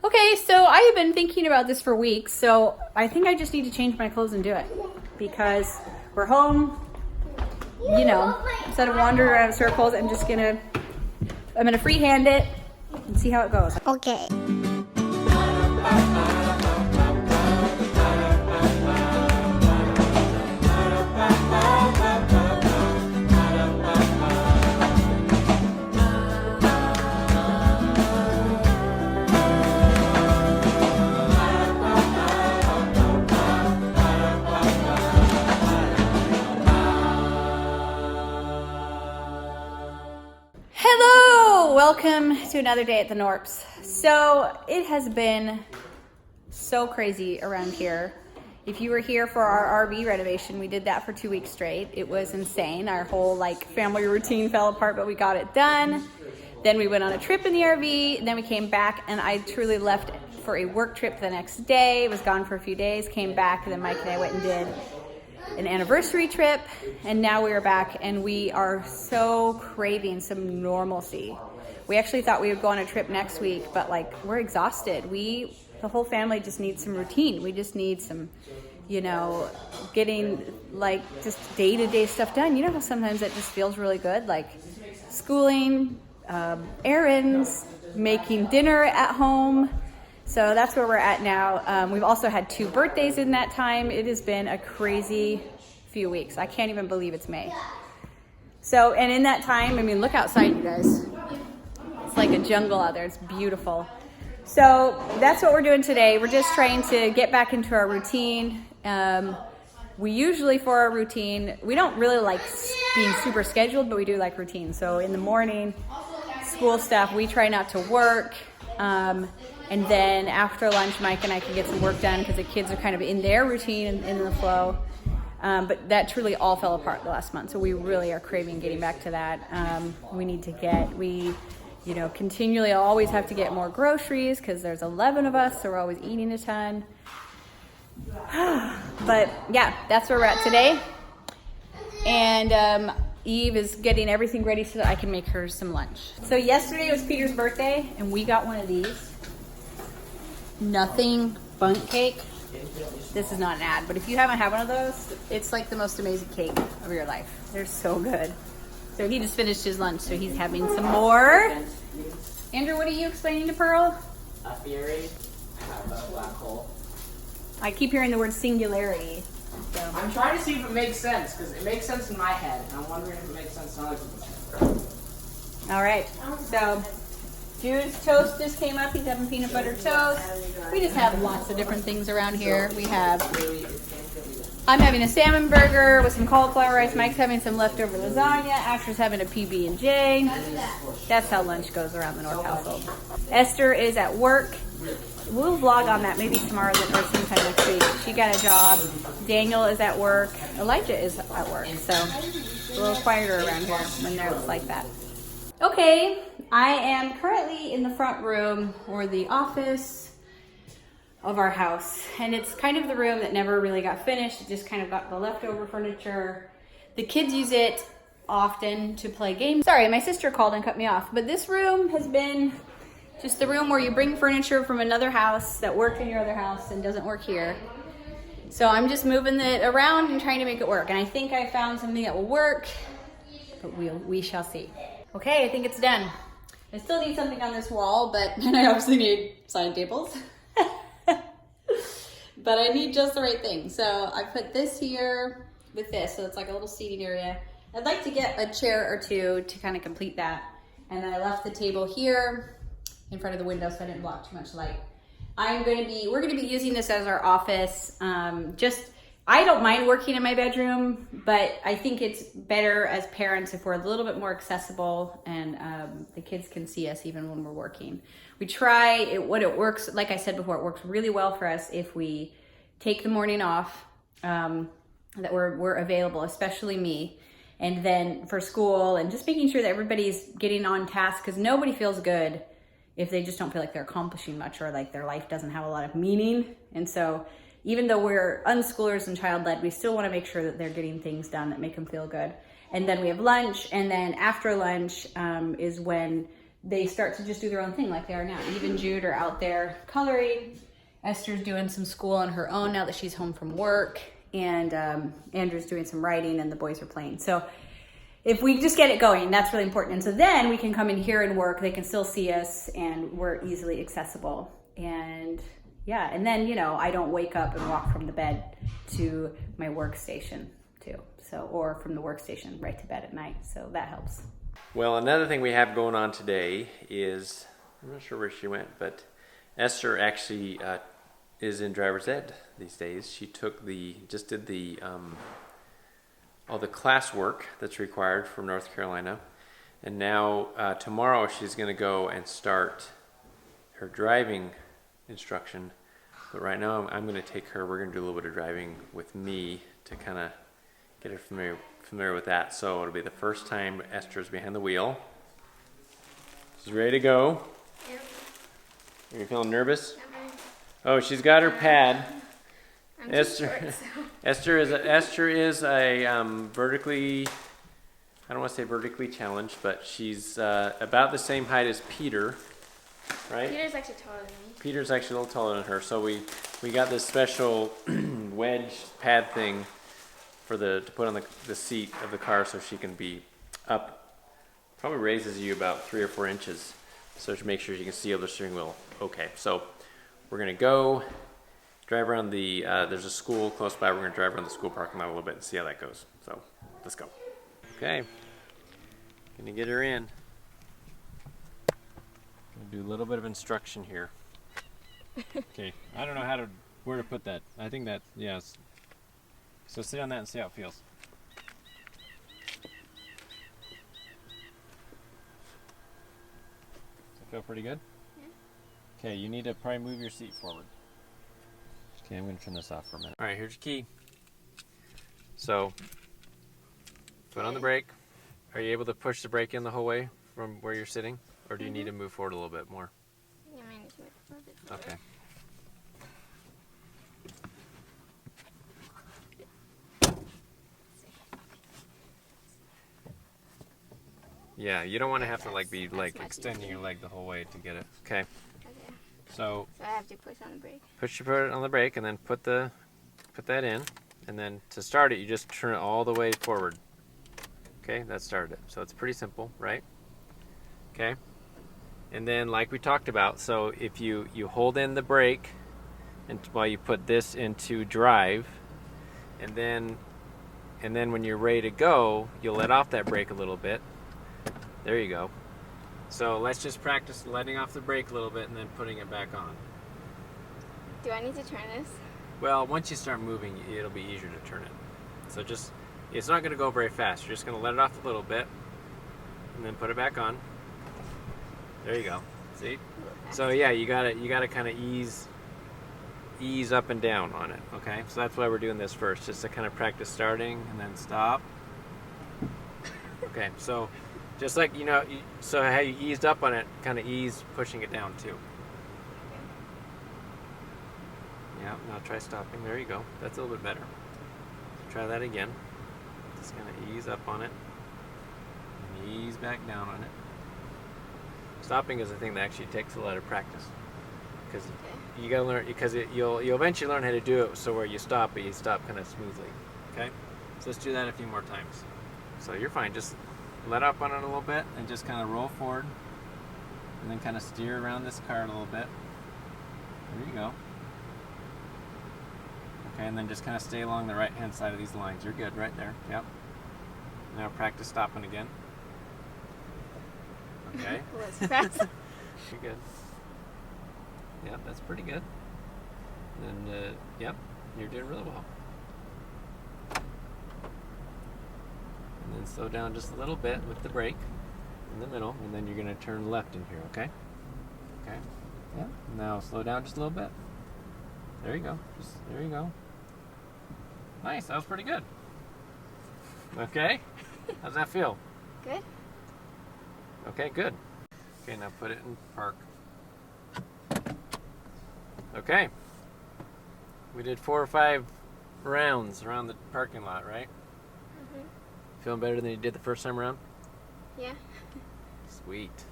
Okay, so I have been thinking about this for weeks, so I think I just need to change my clothes and do it because we're home, you know, instead of wandering around in circles, I'm gonna freehand it and see how it goes. Okay. Hello, welcome to another day at the Knorps. So it has been so crazy around here. If you were here for our RV renovation, we did that for 2 weeks straight. It was insane. Our whole family routine fell apart, but we got it done. Then we went on a trip in the RV, then we came back and I truly left for a work trip the next day. Was gone for a few days, came back, and then Mike and I went and did an anniversary trip, and now we are back and we are so craving some normalcy. We actually thought we would go on a trip next week, but we're exhausted. The whole family just needs some routine. We just need some, getting just day-to-day stuff done. You know how sometimes it just feels really good, like schooling, errands, making dinner at home. So that's where we're at now. We've also had 2 birthdays in that time. It has been a crazy few weeks. I can't even believe it's May. So, and in that time, look outside, you guys. It's like a jungle out there. It's beautiful. So that's what we're doing today. We're just trying to get back into our routine. We usually, for our routine, we don't really like being super scheduled, but we do like routine. So in the morning, school stuff, we try not to work. And then after lunch, Mike and I can get some work done because the kids are kind of in their routine and in the flow. But that truly all fell apart the last month. So we really are craving getting back to that. We continually always have to get more groceries because there's 11 of us, so we're always eating a ton. But yeah, that's where we're at today. And Eve is getting everything ready so that I can make her some lunch. So yesterday was Peter's birthday, and we got one of these. Nothing bundt cake. This is not an ad, but if you haven't had one of those, it's like the most amazing cake of your life. They're so good. So he just finished his lunch, so he's having some more. Andrew, what are you explaining to Pearl? A theory. I have a black hole. I keep hearing the word singularity. So. I'm trying to see if it makes sense, because it makes sense in my head, and I'm wondering if it makes sense in other people's head. All right, so Jude's toast just came up. He's having peanut butter toast. We just have lots of different things around here. I'm having a salmon burger with some cauliflower rice. Mike's having some leftover lasagna. Asher's having a PB&J. That's how lunch goes around the North household. Esther is at work. We'll vlog on that maybe tomorrow or sometime next week. She got a job. Daniel is at work. Elijah is at work. So it's a little quieter around here when they're like that. Okay, I am currently in the front room or the office of our house. And it's kind of the room that never really got finished. It just kind of got the leftover furniture. The kids use it often to play games. Sorry, my sister called and cut me off. But this room has been just the room where you bring furniture from another house that worked in your other house and doesn't work here. So I'm just moving it around and trying to make it work. And I think I found something that will work, but we shall see. Okay, I think it's done. I still need something on this wall, and I obviously need side tables. But I need just the right thing. So I put this here with this, so it's like a little seating area. I'd like to get a chair or two to kind of complete that. And then I left the table here in front of the window so I didn't block too much light. We're gonna be using this as our office. I don't mind working in my bedroom, but I think it's better as parents if we're a little bit more accessible and the kids can see us even when we're working. We try it works, like I said before, it works really well for us if we take the morning off, that we're available, especially me. And then for school and just making sure that everybody's getting on task, because nobody feels good if they just don't feel like they're accomplishing much or like their life doesn't have a lot of meaning. And so even though we're unschoolers and child-led, we still want to make sure that they're getting things done that make them feel good. And then we have lunch, and then after lunch is when they start to just do their own thing like they are now. Eve and Jude are out there coloring. Esther's doing some school on her own now that she's home from work. And Andrew's doing some writing and the boys are playing. So if we just get it going, that's really important. And so then we can come in here and work. They can still see us and we're easily accessible. And yeah, and then, you know, I don't wake up and walk from the bed to my workstation too. So, or from the workstation right to bed at night. So that helps. Well, another thing we have going on today is, I'm not sure where she went, but Esther actually is in driver's ed these days. She took just did all the classwork that's required from North Carolina. And now tomorrow she's going to go and start her driving instruction. But right now I'm going to take her, we're going to do a little bit of driving with me to kind of get her familiar with that. So it'll be the first time Esther's behind the wheel. She's ready to go. Yep. Are you feeling nervous? Oh, she's got her pad. I'm Esther, too short, so. Esther is a vertically, I don't want to say vertically challenged, but she's about the same height as Peter, right? Peter's actually taller than me. Peter's actually a little taller than her, so we got this special wedge pad thing for to put on the seat of the car so she can be up. Probably raises you about 3 or 4 inches, so to make sure you can see over the steering wheel. Okay, so we're gonna go drive around the, there's a school close by. We're going to drive around the school parking lot a little bit and see how that goes. So, let's go. Okay. Gonna get her in. Gonna do a little bit of instruction here. Okay. I don't know where to put that. I think that, yes. So sit on that and see how it feels. Does it feel pretty good? Yeah. Okay, you need to probably move your seat forward. Okay, I'm going to turn this off for a minute. All right, here's your key. So, foot on the brake. Are you able to push the brake in the whole way from where you're sitting? Or do you need to move forward a little bit more? Yeah, I need to move a bit forward. Okay. Yeah, you don't want to have to be extending your leg the whole way to get it. Okay. Okay. So I have to push on the brake. put it on the brake and then put that in, and then to start it you just turn it all the way forward. Okay, that started it. So it's pretty simple, right? Okay. And then like we talked about, so if you hold in the brake and while you put this into drive, and then when you're ready to go, you'll let off that brake a little bit. There you go. So let's just practice letting off the brake a little bit and then putting it back on. Do I need to turn this? Well, once you start moving, it'll be easier to turn it. So it's not going to go very fast. You're just going to let it off a little bit and then put it back on. There you go. See? So yeah, you got to kind of ease up and down on it. Okay? So that's why we're doing this first, just to kind of practice starting and then stop. Okay, so just like, so how you eased up on it, kind of ease pushing it down too. Yeah, now try stopping. There you go. That's a little bit better. Try that again. Just kind of ease up on it. And ease back down on it. Stopping is a thing that actually takes a lot of practice. Because you gotta learn, because you'll eventually learn how to do it so where you stop, but you stop kind of smoothly. Okay? So let's do that a few more times. So you're fine. Just let up on it a little bit and just kind of roll forward and then kind of steer around this car a little bit. There you go. Okay, and then just kind of stay along the right hand side of these lines. You're good right there. Yep. Now practice stopping again. Okay. Let's practice. You're good. Yep, that's pretty good. And yep, you're doing really well. And then slow down just a little bit with the brake in the middle, and then you're going to turn left in here, okay? Okay. Yeah. Now slow down just a little bit. There you go. There you go. Nice. That was pretty good. Okay. How's that feel? Good. Okay, good. Okay, now put it in park. Okay. We did 4 or 5 rounds around the parking lot, right? Mhm. Feeling better than you did the first time around? Yeah. Sweet.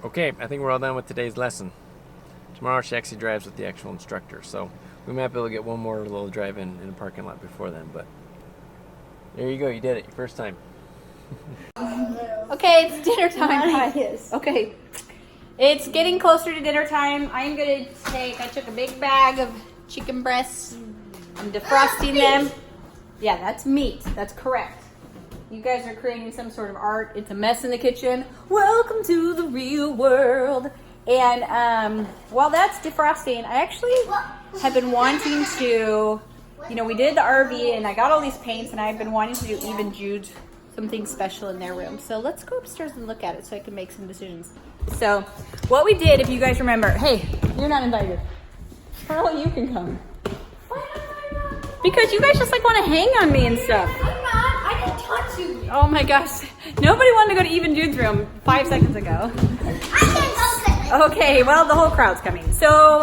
Okay, I think we're all done with today's lesson. Tomorrow she actually drives with the actual instructor, so we might be able to get one more little drive in the parking lot before then, but there you go, you did it, your first time. Okay, it's dinner time, guys. Okay, it's getting closer to dinner time. I'm gonna I took a big bag of chicken breasts. I'm defrosting them. Yeah, that's meat. That's correct. You guys are creating some sort of art. It's a mess in the kitchen. Welcome to the real world. And while that's defrosting, I actually have been wanting to, we did the RV and I got all these paints and I've been wanting to do Eve and Jude something special in their room. So let's go upstairs and look at it so I can make some decisions. So what we did, if you guys remember, hey, you're not invited. Pearl, you can come. Because you guys just like want to hang on me and stuff. I'm not. I didn't touch you. Oh my gosh. Nobody wanted to go to Eve and Jude's room 5 seconds ago. I didn't. Okay, well, the whole crowd's coming. So,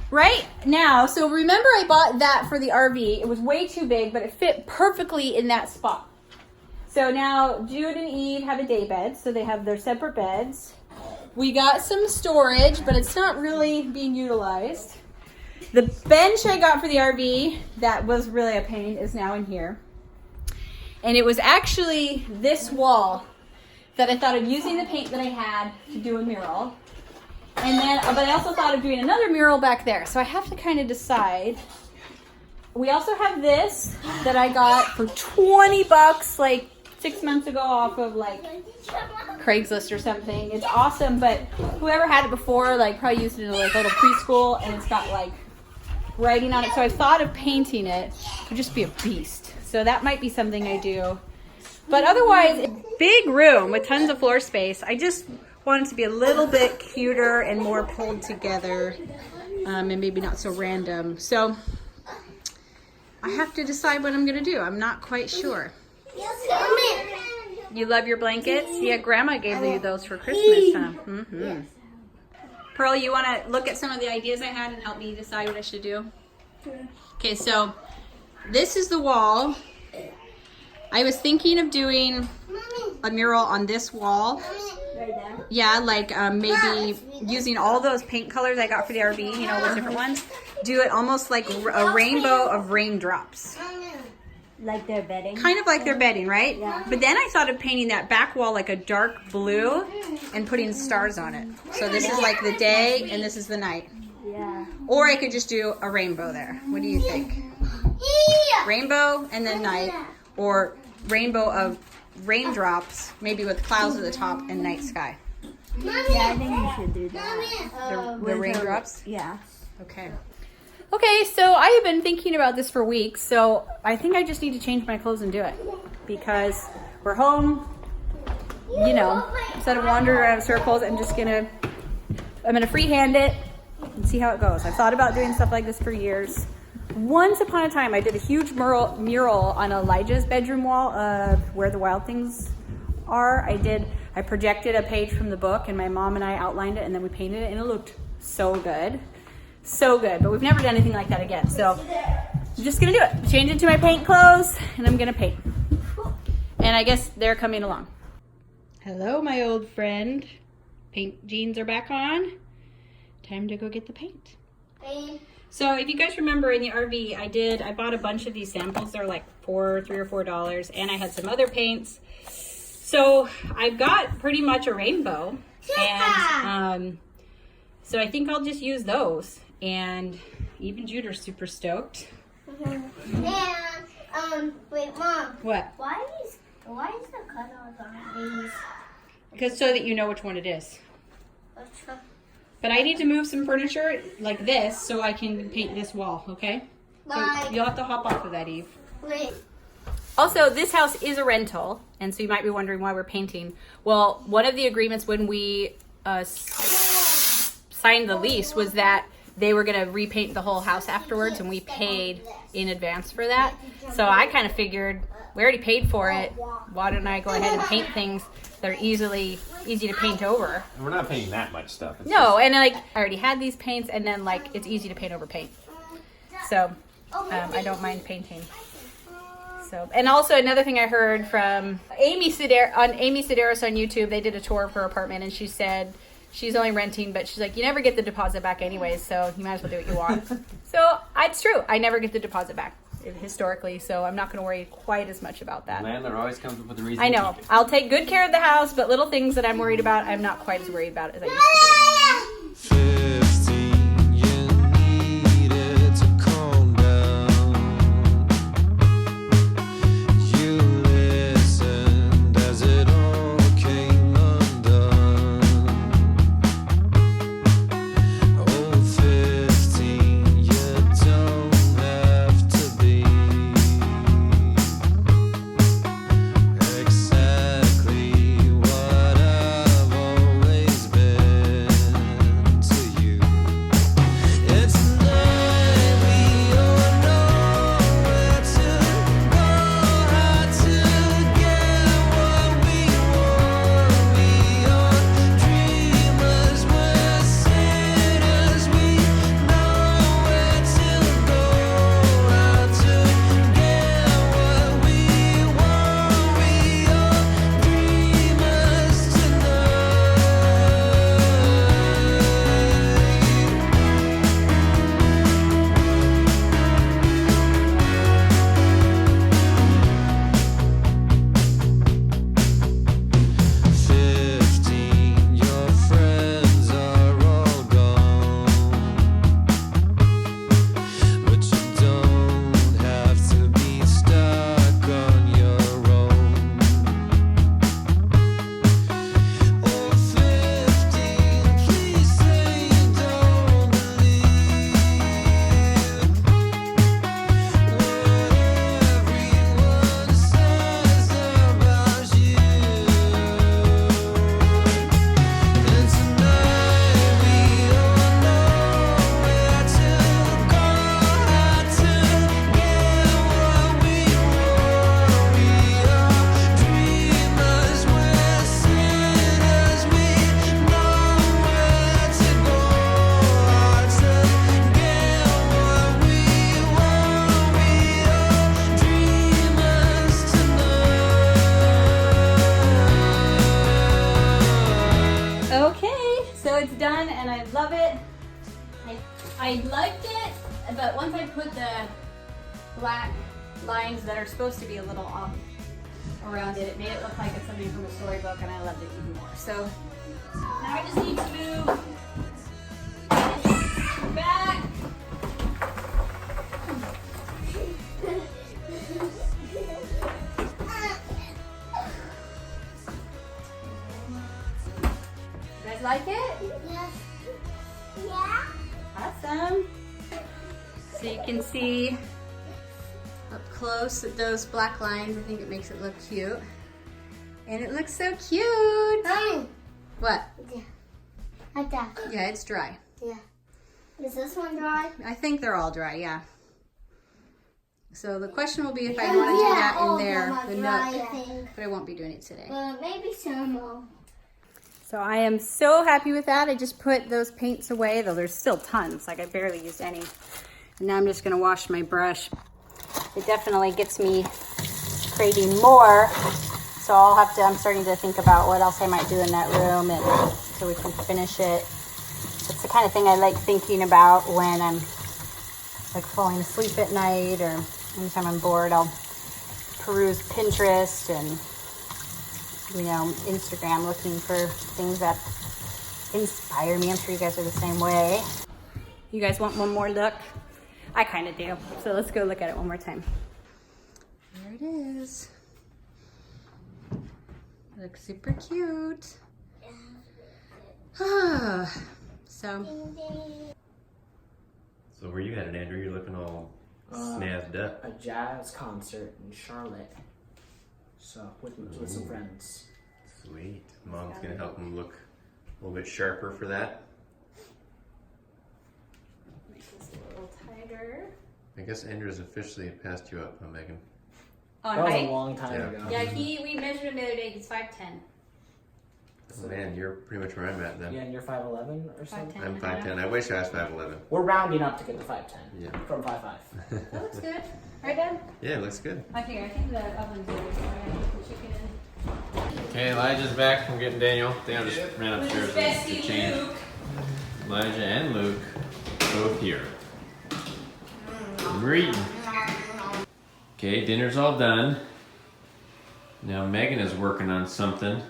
right now, so remember I bought that for the RV. It was way too big, but it fit perfectly in that spot. So now Jude and Eve have a day bed, so they have their separate beds. We got some storage, but it's not really being utilized. The bench I got for the RV that was really a pain is now in here. And it was actually this wall that I thought of using the paint that I had to do a mural. And then, but I also thought of doing another mural back there. So I have to kind of decide. We also have this that I got for 20 bucks like 6 months ago off of like Craigslist or something. It's awesome, but whoever had it before like probably used it in like a little preschool, and it's got like writing on it. So I thought of painting it. It would just be a beast. So that might be something I do. But otherwise, big room with tons of floor space. I just want it to be a little bit cuter and more pulled together, and maybe not so random. So I have to decide what I'm gonna do. I'm not quite sure. You love your blankets? Yeah, Grandma gave you those for Christmas, huh? Mm-hmm. Pearl, you want to look at some of the ideas I had and help me decide what I should do? Okay, so this is the wall. I was thinking of doing a mural on this wall. Yeah, like maybe using all those paint colors I got for the RV, those different ones. Do it almost like a rainbow of raindrops. Like their bedding? Kind of like their bedding, right? Yeah. But then I thought of painting that back wall like a dark blue and putting stars on it. So this is like the day and this is the night. Yeah. Or I could just do a rainbow there. What do you think? Rainbow and then night. Or rainbow of raindrops, maybe with clouds at the top and night sky. Yeah, I think you should do that. The raindrops? Yeah. Okay. Okay, so I have been thinking about this for weeks, so I think I just need to change my clothes and do it. Because we're home, instead of wandering around in circles, I'm gonna freehand it and see how it goes. I've thought about doing stuff like this for years. Once upon a time, I did a huge mural on Elijah's bedroom wall of where the wild things are. I projected a page from the book, and my mom and I outlined it, and then we painted it, and it looked so good. So good, but we've never done anything like that again. So I'm just gonna do it. Change into my paint clothes, and I'm gonna paint. And I guess they're coming along. Hello, my old friend. Paint jeans are back on. Time to go get the paint. So if you guys remember in the RV, I bought a bunch of these samples. They're like $3 or $4, and I had some other paints. So I've got pretty much a rainbow, and so I think I'll just use those. And Eve and Jude are super stoked. And wait, Mom. What? Why is the cutoff on these? Because so that you know which one it is. But I need to move some furniture like this so I can paint this wall, okay? So you'll have to hop off of that, Eve. Wait. Also, this house is a rental, and so you might be wondering why we're painting. Well, one of the agreements when we signed the lease was that they were going to repaint the whole house afterwards, and we paid in advance for that. So I kind of figured we already paid for it. Why don't I go ahead and paint things that are easy to paint over? And we're not painting that much stuff. No, and like I already had these paints, and then like it's easy to paint over paint. So I don't mind painting. So, and also another thing I heard from Amy Sedaris on YouTube, they did a tour of her apartment, and she said she's only renting, but she's like, you never get the deposit back anyways, so you might as well do what you want. So it's true. I never get the deposit back historically, so I'm not going to worry quite as much about that. Landlord always comes up with a reason. I know. I'll take good care of the house, but little things that I'm worried about, I'm not quite as worried about as I used to be. 15, you needed to calm down. You listened as it all came undone. Oh, 15, you don't have to be exactly what I've always been to you. It's a night we all know where to go, how to get what we want. We are dreamers, we're sinners, we know where to go, how to get what we want. We are dreamers tonight. Your friends are all gone, but you don't have to be stuck on your own. Oh, 15, please say you don't believe what everyone says about you. And tonight we all know where to go, how to get what we want. We are dreamers, we're sinners, we know where to go, how to get what we want. We are dreamers tonight. Okay, so it's done and I love it. I liked it, but once I put the black lines that are supposed to be a little off around it, it made it look like it's something from a storybook, and I loved it even more. So now I just need to move this back. You guys like it? Yes. Yeah. Awesome. So you can see up close at those black lines. I think it makes it look cute. And it looks so cute. Mommy. What? Yeah. Like that. Yeah, it's dry. Yeah. Is this one dry? I think they're all dry, yeah. So the question will be if I want to do that in there, the dry, nook. I think. But I won't be doing it today. Maybe some more. So I am so happy with that. I just put those paints away, though there's still tons. Like I barely used any. And now I'm just gonna wash my brush. It definitely gets me craving more. So I'm starting to think about what else I might do in that room and so we can finish it. It's the kind of thing I like thinking about when I'm like falling asleep at night, or anytime I'm bored, I'll peruse Pinterest and Instagram, looking for things that inspire me. I'm sure you guys are the same way. You guys want one more look? I kind of do. So let's go look at it one more time. There it is. It looks super cute. So where you at, Andrew? You're looking all snazzed up. A jazz concert in Charlotte. So with some friends. Sweet. Mom's gonna help him look a little bit sharper for that. make this a little tighter. I guess Andrew's officially passed you up, huh, Megan? On That was height? a long time Yeah. ago. Yeah, we measured him the other day. He's 5'10". So, Man, you're pretty much where I'm at then. yeah, and you're 5'11" or something. 5'10". I'm 5'10". I wish I was 5'11". We're rounding up to get to 5'10". Yeah. From 5'5". That looks good. Right, Dad? Yeah, it looks good. I think the oven's there, so I gotta put the chicken in. Okay, Elijah's back from getting Daniel. Daniel just ran upstairs to change. Elijah and Luke both here. We're eating. Okay, dinner's all done. Now Megan is working on something.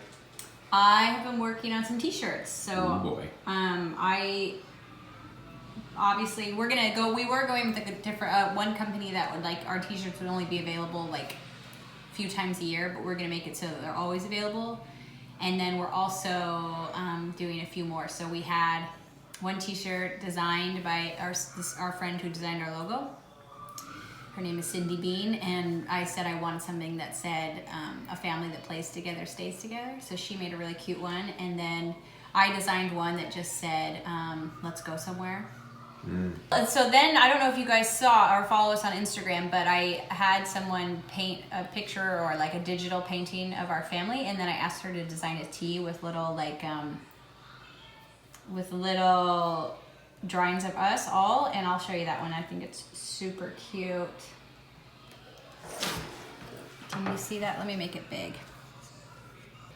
I have been working on some t-shirts. So Oh boy. I obviously we were going with a different one company that would like our t-shirts would only be available like a few times a year, but we're gonna make it so that they're always available. And then we're also doing a few more. So we had one t-shirt designed by our friend who designed our logo. Her name is Cindy Bean, and I said I wanted something that said a family that plays together stays together. So she made a really cute one, and then I designed one that just said let's go somewhere. So then I don't know if you guys saw or follow us on Instagram, but I had someone paint a picture or like a digital painting of our family, and then I asked her to design a tee with little like drawings of us all, and I'll show you that one. I think it's super cute. Can you see that? Let me make it big.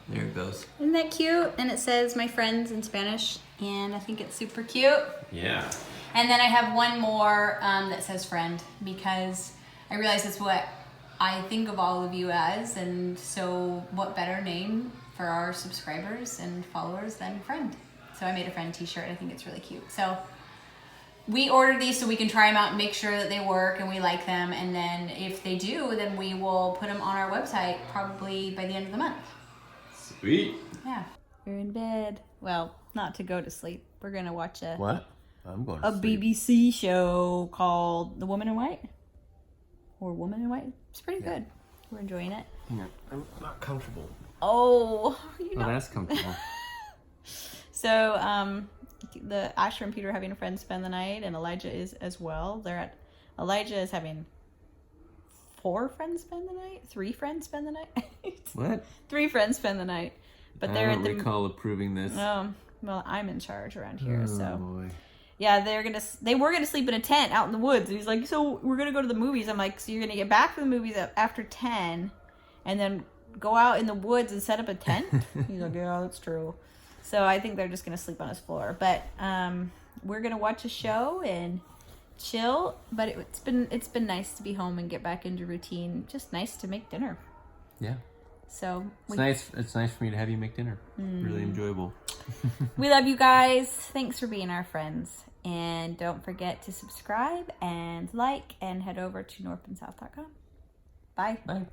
There it goes. Isn't that cute? And it says my friends in Spanish, and I think it's super cute. Yeah. And then I have one more that says friend, because I realize that's what I think of all of you as, and so what better name for our subscribers and followers than friend? So I made a friend t-shirt. I think it's really cute. So we ordered these so we can try them out and make sure that they work and we like them. And then if they do, then we will put them on our website probably by the end of the month. Sweet. Yeah. We're in bed. Well, not to go to sleep. We're going to watch What? I'm going to a sleep. BBC show called The Woman in White. Or Woman in White. It's pretty good. We're enjoying it. Yeah, I'm not comfortable. Oh, you know. Oh, that's comfortable. So, the Asher and Peter are having a friend spend the night, and Elijah is as well. Elijah is having 4 friends spend the night? 3 friends spend the night? What? 3 friends spend the night. But I they're don't at the recall approving this. well, I'm in charge around here, Oh so boy. yeah, they were gonna sleep in a tent out in the woods. And he's like, so we're gonna go to the movies. I'm like, so you're gonna get back from the movies after 10, and then go out in the woods and set up a tent? He's like, yeah, that's true. So I think they're just gonna sleep on his floor. But we're gonna watch a show and chill. But it's been nice to be home and get back into routine. Just nice to make dinner. Yeah. So It's nice. It's nice for me to have you make dinner. Really enjoyable. we love you guys. Thanks for being our friends. And don't forget to subscribe and like and head over to knorppandsouth.com. Bye. Bye.